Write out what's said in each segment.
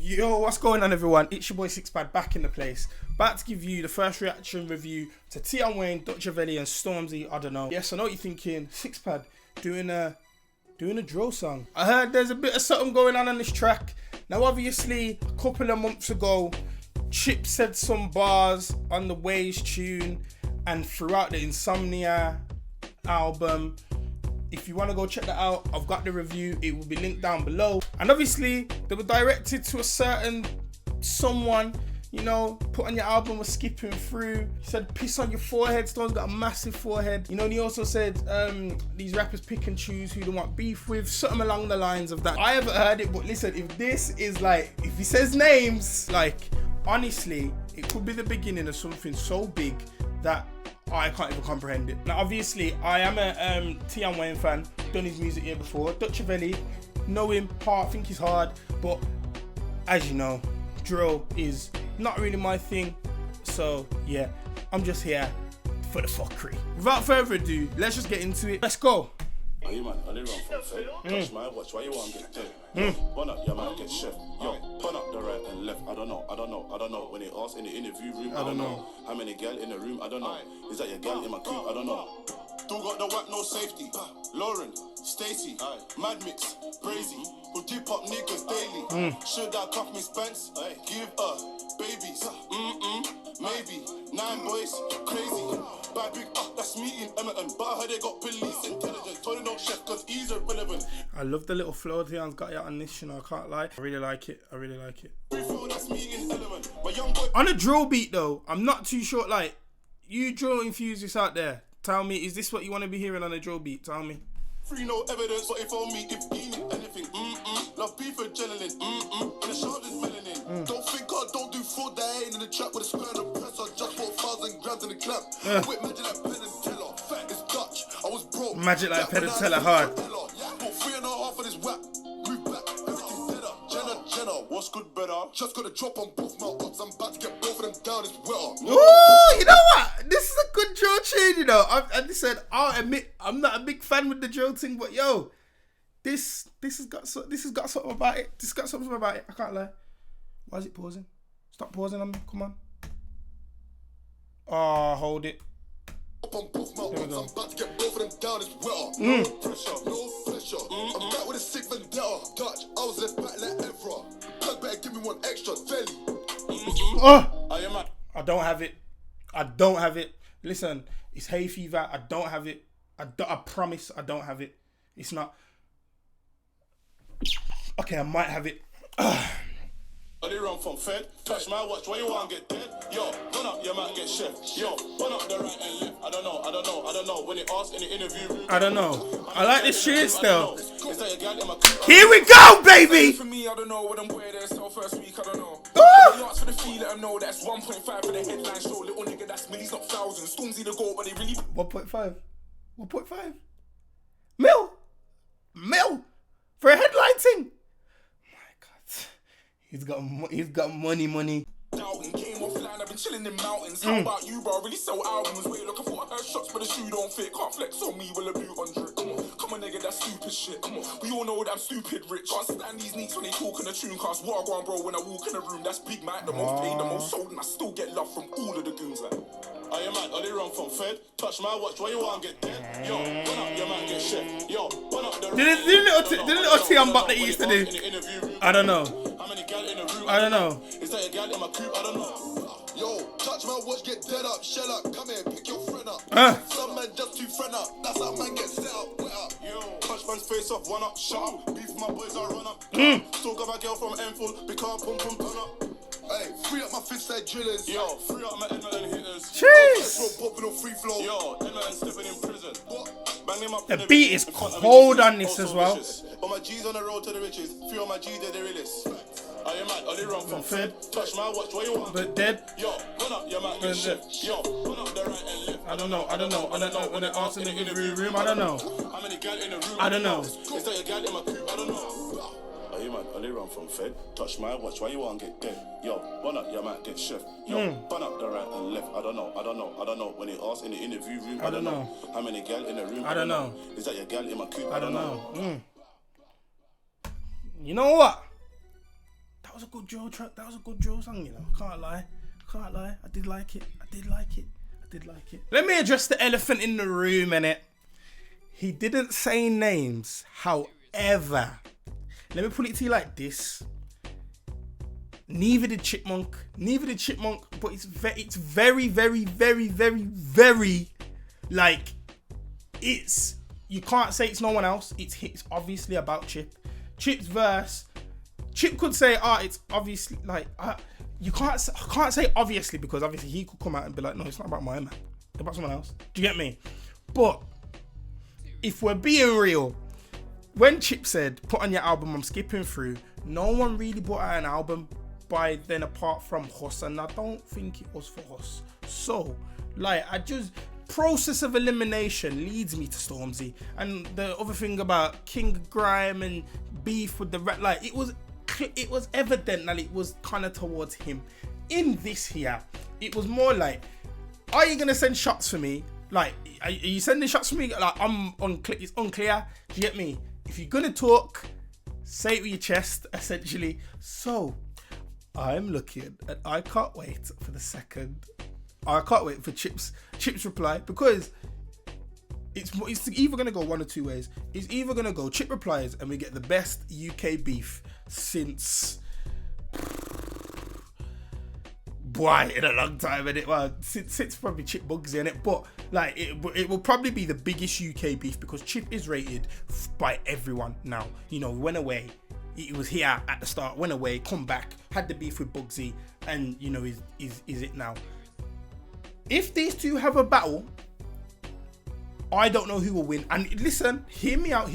Yo, what's going on, everyone? It's your boy Sixpad back in the place. About to give you the first reaction review to Tion, Dutchaveli and Stormzy. I don't know. Yes, I know what you're thinking. Sixpad doing a drill song. I heard there's a bit of something going on this track. Now, obviously, a couple of months ago, Chip said some bars on the Waves tune and throughout the Insomnia album. If you want to go check that out, I've got the review. It will be linked down below. And obviously, they were directed to a certain someone. You know, put on your album was skipping through. He said, piss on your forehead. Stone's got a massive forehead. You know, and he also said, these rappers pick and choose who they want beef with. Something along the lines of that. I haven't heard it, but listen, if this is like, if he says names, like, honestly, it could be the beginning of something so big that I can't even comprehend it. Now, obviously, I am a Tion Wayne fan. Done his music here before. Dutchaveli, know him, hard, think he's hard. But as you know, drill is not really my thing. So, yeah, I'm just here for the fuckery. Without further ado, let's just get into it. Let's go. Are you man? Are they wrong from Fed? Touch my watch, why you want to get dead? Bun up, your man get chef. Yo, bun up the right and left. I don't know. When they ask in the interview room, I don't know. How many gal in the room, I don't know. Is that your gal in my coop? I don't know. Still got the whack, no safety. Lauren, Stacy, Mad Mix, Brazy, who dip up niggas daily. Should I cuff me Spence? Give babies. Maybe 9 boys, crazy. Bad big that's me in Emerton. But I heard they got police intelligence. Told him no chef cause he's irrelevant. I love the little flow Tion's got out on this, you know, I can't lie. I really like it. That's me in Element. My young boy On a drill beat though, I'm not too sure, like, you drill enthusiasts out there, tell me, is this what you want to be hearing on a drill beat? Tell me. free no evidence, but if on me, if he need anything, love beef adrenaline, in the shoulders melanin. Don't think I don't do fraud, that ain't in the trap with a square and press. I just bought 1,000 grams in the clamp. I went magic like Penn and Teller. It's Dutch, I was broke. Magic like Penn and Teller hard. Bought 3.5 of this whack. Move back, everything's better. Jenna, what's good better? Just got a drop on both my ups. I'm about to get both of them down, it's wetter. Ooh, you know what? This is a good drill tune, you know. I just said, I'll admit, I'm not a big fan with the drill thing, but yo, this has got something about it. This has got something about it. I can't lie. Why is it pausing? Stop pausing on me. Come on. Oh, hold it. On both my ups, I'm about to get both of them down, it's wetter. No pressure. I'm back with a sick vendetta. Dutch, I was left back like Evra. Plug better give me one extra, Velly. I don't have it. Listen, it's hay fever. I don't have it. I promise I don't have it. It's not. Okay, I might have it. Are they run from Fed? Touch my watch, why you want to get dead? Yo, run up, you might get chef. Yo, run up the right and left. I don't know. When they ask in the interview room, I don't know. I like this tune still. Is that your gal in my Here we go, baby! For me, I don't know what I'm wearing there, so first week, I don't know. Ah! They ask for the fee, let them know that's 1.5 for the headline show. Little nigga, that's millies, not thousands. Stormzy the goal, but they really 1.5. 1.5. Mil. For a headline thing. My God. He's got money. doubting. Came offline, I've been chilling in mountains. How about you, bro? Really sell albums. Wait, look, I thought I heard shots, but the shoe don't fit. Can't flex on me, will a boot on drip. Come on, nigga, that's stupid shit. We all know that I'm stupid rich. Can't stand these neeks when they talk in the tune cast. What I go on, bro, when I walk in the room, that's big, man. The most paid, the most sold, and I still get love from all of the goons, like. Are you mad? Are they run from Fed? Touch my watch, why you want to get dead? Yo, run up, you might get chef. Yo, run up the... Didn't little Tion Buck that he used to do? I don't know. How many gal in the room? I don't know. Is that a gal in my coupe? I don't know. Yo, touch my watch, get dead up, shell up, come here, pick your friend up. Some man just too friend up, that's how man get set up, wet up. Yo, touch man's face off, one up, shut up. Beef my boys, I run up. Still got my girl from M-Full, because pum turn up. Hey, free up my fist like drillers. Yo, free up my Edmonton hitters. Jeez. Popping on free flow. Yo, Edmonton stepping in prison. What? Bang them up. The beat is cold on this as well. All my G's on the road to the riches. Free all my G's, they're the realest. Are you mad? Are they run from Fed? Touch my watch, what you want? But dead. Yo, run up, you might get shit. Yo, run up the right and left. I don't know. When they ask in the interview room, I don't know. How many gal in the room? I don't know. Is that a gal in my coupe? I don't know. Are you mad? Are they run from Fed? Touch my watch, why you want to get dead? Yo, run up, you might get chef. Yo, run up the right and left. I don't know. When they ask in the interview room, I don't know. How many gal in the room? I don't know. Is that your gal in my coupe? I don't know. You know what? That was a good drill track. That was a good drill song, you know. Can't lie. I did like it. Let me address the elephant in the room, innit? He didn't say names. However, let me put it to you like this. Neither did Chipmunk, but it's very, like, you can't say it's no one else. It's obviously about Chip. Chip's verse, Chip could say, it's obviously, like, I can't say obviously, because obviously he could come out and be like, no, it's not about my man. It's about someone else. Do you get me? But if we're being real, when Chip said, put on your album, I'm skipping through, no one really brought out an album by then apart from Huss, and I don't think it was for Huss. So, like, process of elimination leads me to Stormzy. And the other thing about King Grime and beef with the rap, like, it was evident that it was kind of towards him. In this here, it was more like, are you gonna send shots for me? Like, are you sending shots for me? Like, it's unclear. Do you get me? If you're gonna talk, say it with your chest, essentially. So, I'm looking, and I can't wait for the second. I can't wait for Chip's reply, because it's either gonna go one or two ways. It's either gonna go Chip replies and we get the best UK beef since in a long time, and since probably Chip Bugsy in it, but like it will probably be the biggest UK beef, because Chip is rated by everyone now. You know, went away. He was here at the start, went away, come back, had the beef with Bugsy, and you know, is it now. If these two have a battle, I don't know who will win. And listen, hear me out.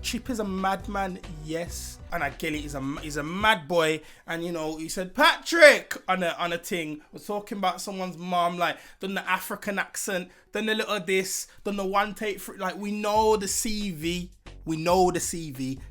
Chip is a madman, yes, and I get it. He's a mad boy, and you know, he said Patrick on a thing. We're talking about someone's mom, like done the African accent, done a little this, done the one take for, like, we know the CV.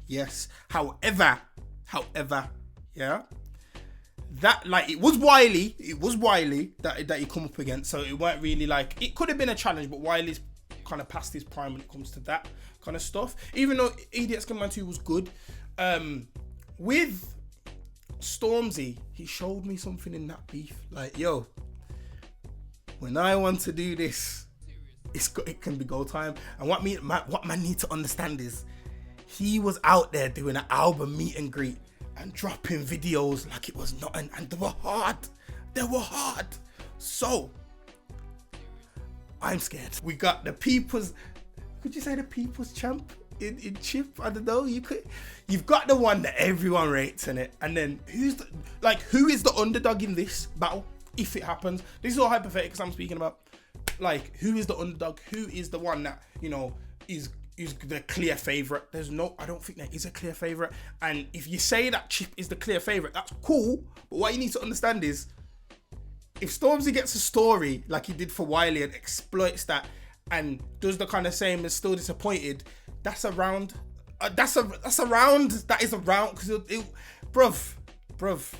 Yes. However, yeah. That, like, it was Wiley that he come up against, so it weren't really like, it could have been a challenge, but Wiley's kind of past his prime when it comes to that kind of stuff. Even though Idiot Skin Man 2 was good, with Stormzy, he showed me something in that beef. Like, yo, when I want to do this, it can be go time. And what man need to understand is, he was out there doing an album meet and greet and dropping videos like it was nothing, and they were hard. So I'm scared. We got the people's, could you say the people's champ in Chip? I don't know. You've got the one that everyone rates in it, and then who is the underdog in this battle if it happens? This is all hypothetical I'm speaking about. Like, who is the underdog? Who is the one that, you know, is the clear favourite? I don't think there is a clear favourite. And if you say that Chip is the clear favourite, that's cool. But what you need to understand is, if Stormzy gets a story like he did for Wiley and exploits that and does the kind of same and still disappointed, that's a round. That is a round. Because bruv,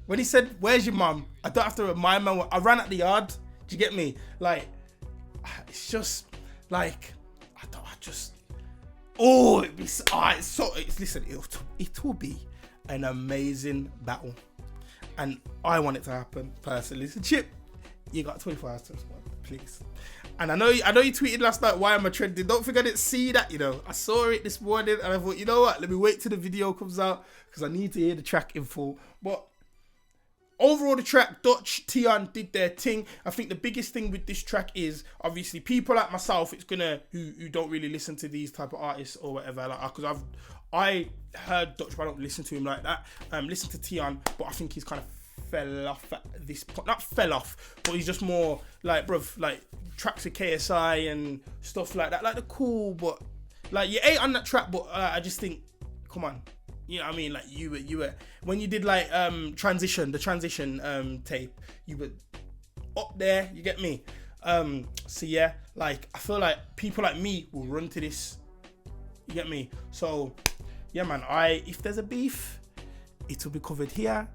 when he said, "Where's your mum?" I don't have to remind man. I ran at the yard. Do you get me? Like, it's just like, listen, it will be an amazing battle, and I want it to happen personally. So Chip, you got 24 hours to respond, please. And I know you tweeted last night, why am I trending? Don't think I didn't see that, you know. I saw it this morning and I thought, you know what, let me wait till the video comes out, because I need to hear the track in full. But overall, the track, Dutch, Tion did their thing. I think the biggest thing with this track is, obviously, people like myself, who don't really listen to these type of artists or whatever, like, because I heard Dutch, but I don't listen to him like that. Listen to Tion, but I think he's kind of fell off at this point. Not fell off, but he's just more like, bruv, like tracks with KSI and stuff like that. Like, they're cool, but like, you ain't on that track, but I just think, come on. You know what I mean? Like, you were when you did like the transition tape, you were up there, you get me? So yeah, like, I feel like people like me will run to this. You get me? So yeah, man, if there's a beef, it will be covered here.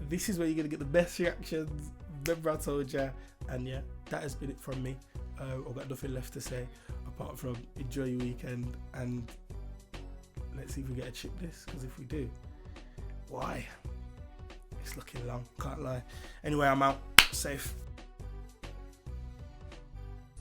This is where you're gonna get the best reactions. Remember I told ya. And yeah, that has been it from me. I've got nothing left to say apart from enjoy your weekend, and let's see if we get a chip this, because if we do, why? looking long, can't lie. Anyway, I'm out. Safe.